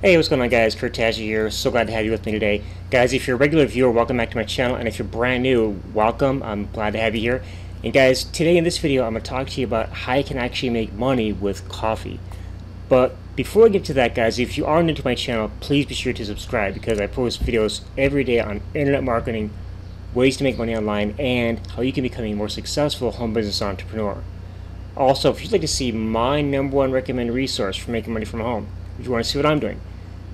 Hey, what's going on, guys? Tasche here. So glad to have you with me today. Guys, if you're a regular viewer, welcome back to my channel, and if you're brand new, welcome. I'm glad to have you here. And guys, today in this video, I'm going to talk to you about how you can actually make money with coffee. But before I get to that, guys, if you are new to my channel, please be sure to subscribe, because I post videos every day on internet marketing, ways to make money online, and how you can become a more successful home business entrepreneur. Also, if you'd like to see my #1 recommended resource for making money from home, if you want to see what I'm doing,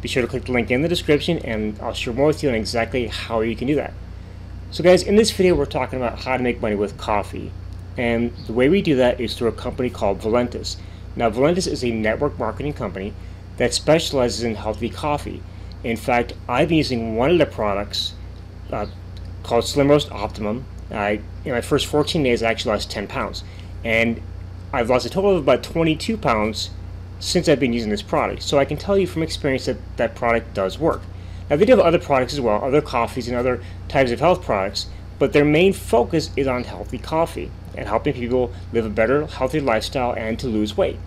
be sure to click the link in the description, and I'll share more with you on exactly how you can do that. So guys, in this video we're talking about how to make money with coffee. And the way we do that is through a company called Valentis. Now, Valentis is a network marketing company that specializes in healthy coffee. In fact, I've been using one of their products called Slim Roast Optimum. In my first 14 days I actually lost 10 pounds. And I've lost a total of about 22 pounds since I've been using this product. So I can tell you from experience that that product does work. Now, they do have other products as well, other coffees and other types of health products, but their main focus is on healthy coffee and helping people live a better, healthier lifestyle and to lose weight.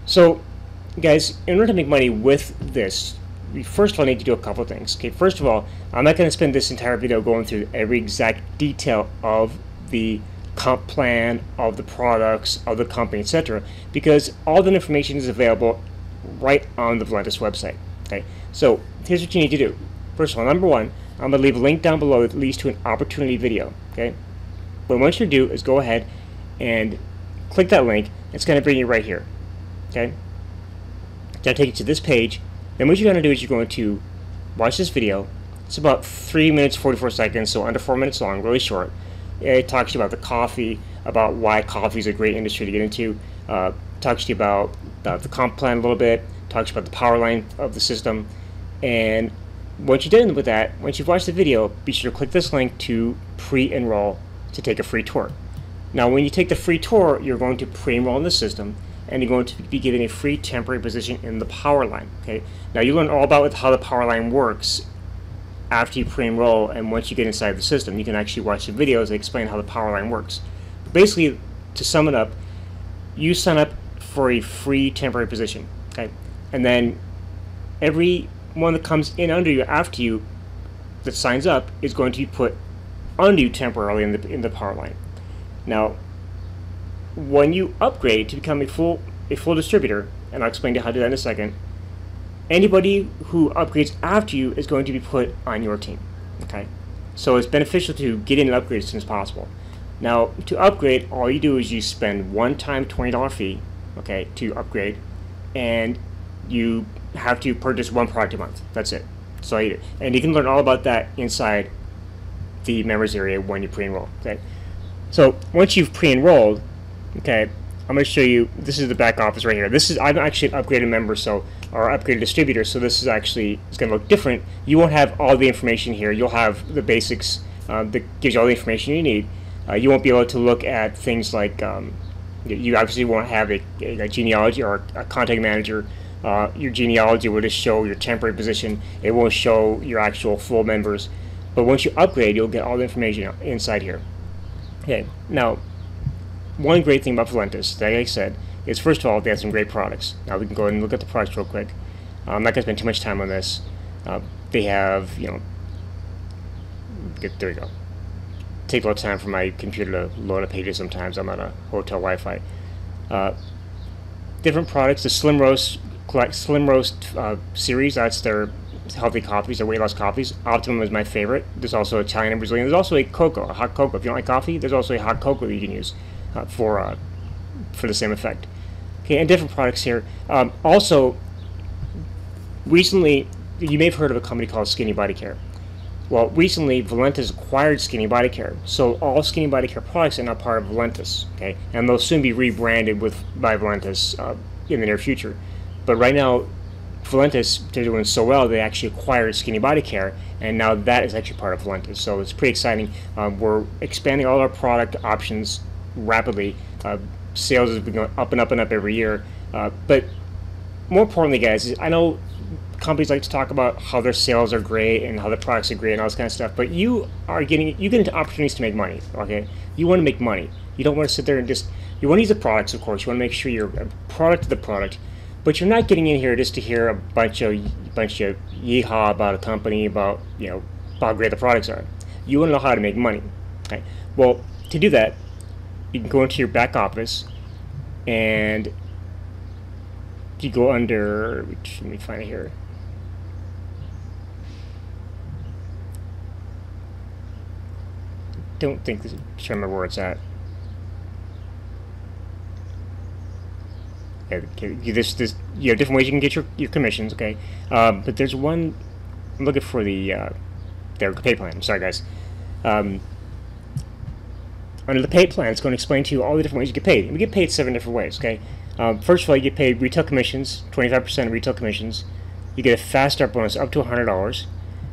So guys, in order to make money with this, we first of all need to do a couple of things. Okay, first of all, I'm not going to spend this entire video going through every exact detail of the comp plan, of the products, of the company, etc., because all the information is available right on the Valentis website. Okay, so here's what you need to do. First of all, number one, I'm going to leave a link down below that leads to an opportunity video. Okay, what I want you to do is go ahead and click that link. It's going to bring you right here. Okay, it's going to take you to this page. Then what you're going to do is you're going to watch this video. It's about 3 minutes 44 seconds, so under 4 minutes long, really short. It talks to you about the coffee, about why coffee is a great industry to get into. Talks to you about the comp plan a little bit. Talks about the power line of the system. And once you're done with that, once you've watched the video, be sure to click this link to pre-enroll to take a free tour. Now, when you take the free tour, you're going to pre-enroll in the system, and you're going to be given a free temporary position in the power line. Okay. Now, you learn all about how the power line works after you pre-enroll, and once you get inside the system, you can actually watch the videos that explain how the power line works. Basically, to sum it up, you sign up for a free temporary position, okay? And then everyone that comes in under you after you that signs up is going to be put under you temporarily in the power line. Now, when you upgrade to become a full distributor, and I'll explain to you how to do that in a second, anybody who upgrades after you is going to be put on your team. Okay, so it's beneficial to get in and upgrade as soon as possible. Now, to upgrade, all you do is you spend one-time $20 fee, okay, to upgrade, and you have to purchase one product a month. That's it. That's all you do, and you can learn all about that inside the members area when you pre-enroll. Okay, so once you've pre-enrolled, okay, I'm going to show you. This is the back office right here. I'm actually an upgraded member, or upgraded distributor, so this is actually, it's going to look different. You won't have all the information here. You'll have the basics that gives you all the information you need. You won't be able to look at things like, you obviously won't have a genealogy or a contact manager. Your genealogy will just show your temporary position. It won't show your actual full members. But once you upgrade, you'll get all the information inside here. Okay, now, one great thing about Valentis, like I said, is first of all, they have some great products. Now we can go ahead and look at the products real quick. I'm not going to spend too much time on this. They have, there we go. Take a little time for my computer to load up pages sometimes. I'm on a hotel Wi-Fi. Different products, the Slim Roast series, that's their healthy coffees, their weight loss coffees. Optimum is my favorite. There's also Italian and Brazilian. There's also a hot cocoa. If you don't like coffee, there's also a hot cocoa that you can use for the same effect. Okay, and different products here. Also, recently, you may have heard of a company called Skinny Body Care. Well, recently, Valentis acquired Skinny Body Care, so all Skinny Body Care products are now part of Valentis. Okay, and they'll soon be rebranded by Valentis in the near future. But right now, Valentis, they're doing so well, they actually acquired Skinny Body Care, and now that is actually part of Valentis. So it's pretty exciting. We're expanding all our product options rapidly. Sales has been going up and up and up every year. But more importantly, guys, I know companies like to talk about how their sales are great and how their products are great and all this kind of stuff, but you get into opportunities to make money. Okay, you want to make money. You don't want to sit there and you want to use the products, of course. You want to make sure you're a product to the product, But you're not getting in here just to hear a bunch of yeehaw about a company, about how great the products are. You want to know how to make money. Okay. Well, to do that, you can go into your back office, and you go under. Let me find it here. Don't think this. Trying to remember where it's at. Okay, you have different ways you can get your commissions. Okay, but there's one. I'm looking for the pay plan. I'm sorry, guys. Under the pay plan, it's going to explain to you all the different ways you get paid. And we get paid 7 different ways. Okay, first of all, you get paid retail commissions, 25% retail commissions. You get a fast start bonus up to $100.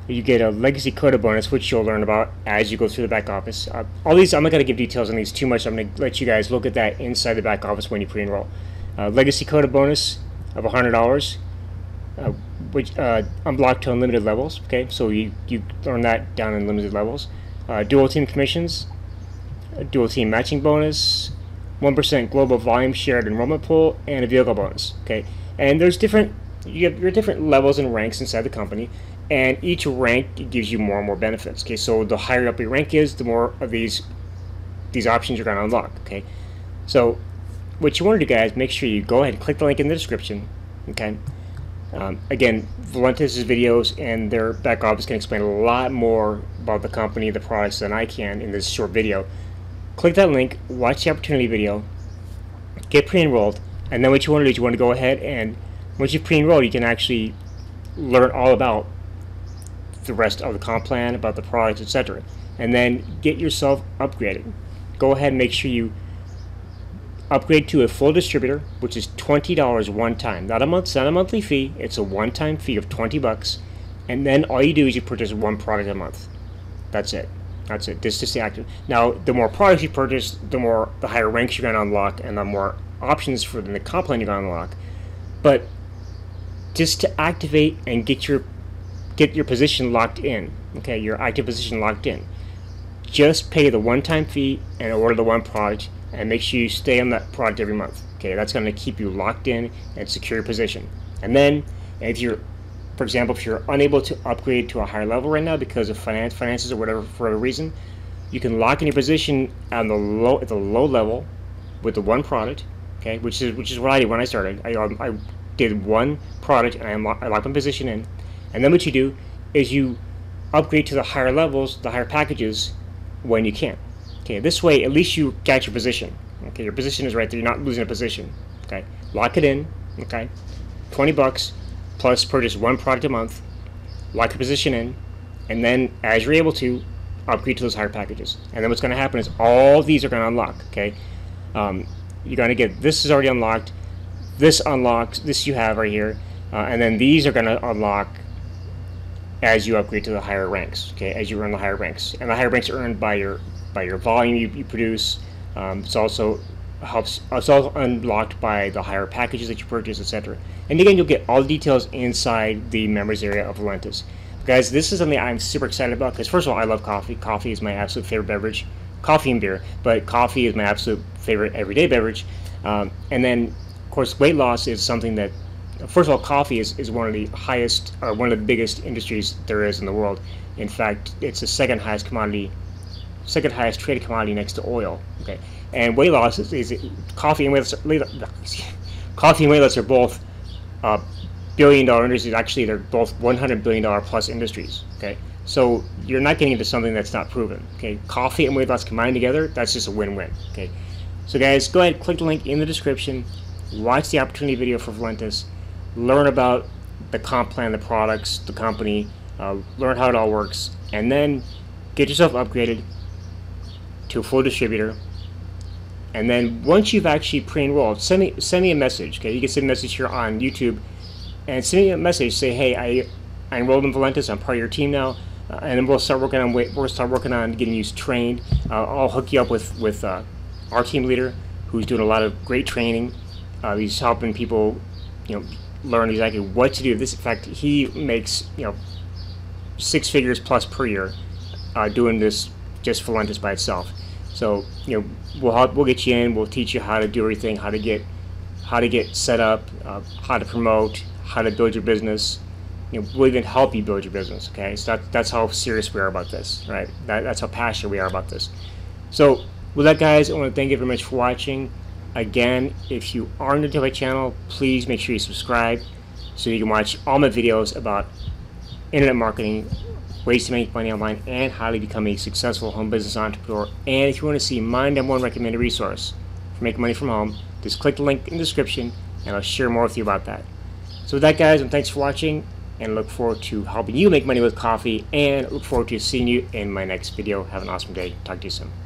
You get a legacy quota bonus, which you'll learn about as you go through the back office. All these, I'm not going to give details on these too much. I'm going to let you guys look at that inside the back office when you pre-enroll. Legacy quota bonus of $100, which unblocked to unlimited levels. Okay, so you learn that down in limited levels. Dual team commissions, dual team matching bonus, 1% global volume shared enrollment pool, and a vehicle bonus. Okay, and there's you have your different levels and ranks inside the company, and each rank gives you more and more benefits. Okay, so the higher up your rank is, the more of these options you're going to unlock. Okay, so what you want to do, guys, make sure you go ahead and click the link in the description. Okay, again, Valentis' videos and their back office can explain a lot more about the company, the products, than I can in this short video. Click that link, watch the opportunity video, get pre-enrolled, and then what you want to do is you want to go ahead and once you pre-enroll, you can actually learn all about the rest of the comp plan, about the products, etc. And then get yourself upgraded. Go ahead and make sure you upgrade to a full distributor, which is $20 one time. Not a month, it's not a monthly fee, it's a one-time fee of $20. And then all you do is you purchase one product a month. That's it. That's it. This is the active. Now, the more products you purchase, the higher ranks you're going to unlock, and the more options for the comp plan you're going to unlock. But just to activate and get your position locked in, okay, your active position locked in, just pay the one-time fee and order the one product, and make sure you stay on that product every month. Okay, that's going to keep you locked in and secure your position. And then, if you're, for example, if you're unable to upgrade to a higher level right now because of finances or whatever, for whatever reason, you can lock in your position at the low level with the one product. Okay, which is what I did when I started. I did one product and I locked my position in. And then what you do is you upgrade to the higher levels, the higher packages, when you can. Okay, this way at least you got your position. Okay, your position is right there. You're not losing a position. Okay, lock it in. Okay, $20 plus purchase one product a month. Lock your position in, and then as you're able to, upgrade to those higher packages. And then what's going to happen is all these are going to unlock. Okay, you're going to get this is already unlocked. This unlocks. This you have right here, and then these are going to unlock as you upgrade to the higher ranks. Okay, as you earn the higher ranks, and the higher ranks are earned by your volume you produce. It's also unlocked by the higher packages that you purchase, etc. And again, you'll get all the details inside the members area of Valentis. Guys, this is something I'm super excited about because first of all, I love coffee. Coffee is my absolute favorite beverage. Coffee and beer, but coffee is my absolute favorite everyday beverage. And then, of course, weight loss is something that, first of all, coffee is one of the highest, or one of the biggest industries there is in the world. In fact, it's the second highest traded commodity next to oil. Okay, and weight loss is coffee and weight loss are both billion-dollar industries. Actually, they're both $100 billion plus industries. Okay, so you're not getting into something that's not proven. Okay, coffee and weight loss combined together, that's just a win-win. Okay, so guys, go ahead, click the link in the description, watch the opportunity video for Valentis, learn about the comp plan, the products, the company, learn how it all works, and then get yourself upgraded to a full distributor. And then once you've actually pre-enrolled, send me a message. Okay, you can send a message here on YouTube, and send me a message. Say, hey, I enrolled in Valentis. I'm part of your team now, and then we'll start working on getting you trained. I'll hook you up with our team leader, who's doing a lot of great training. He's helping people, learn exactly what to do. In fact, he makes 6 figures plus per year doing this just Valentis by itself. So we'll get you in. We'll teach you how to do everything, how to get how to get set up, how to promote, how to build your business. We'll even help you build your business. Okay, so that's how serious we are about this, right? That's how passionate we are about this. So with that, guys, I want to thank you very much for watching. Again, if you are new to my channel, please make sure you subscribe so you can watch all my videos about internet marketing, ways to make money online, and how to become a successful home business entrepreneur. And if you want to see my #1 recommended resource for making money from home, just click the link in the description and I'll share more with you about that. So with that, guys, and thanks for watching, and look forward to helping you make money with coffee, and look forward to seeing you in my next video. Have an awesome day. Talk to you soon.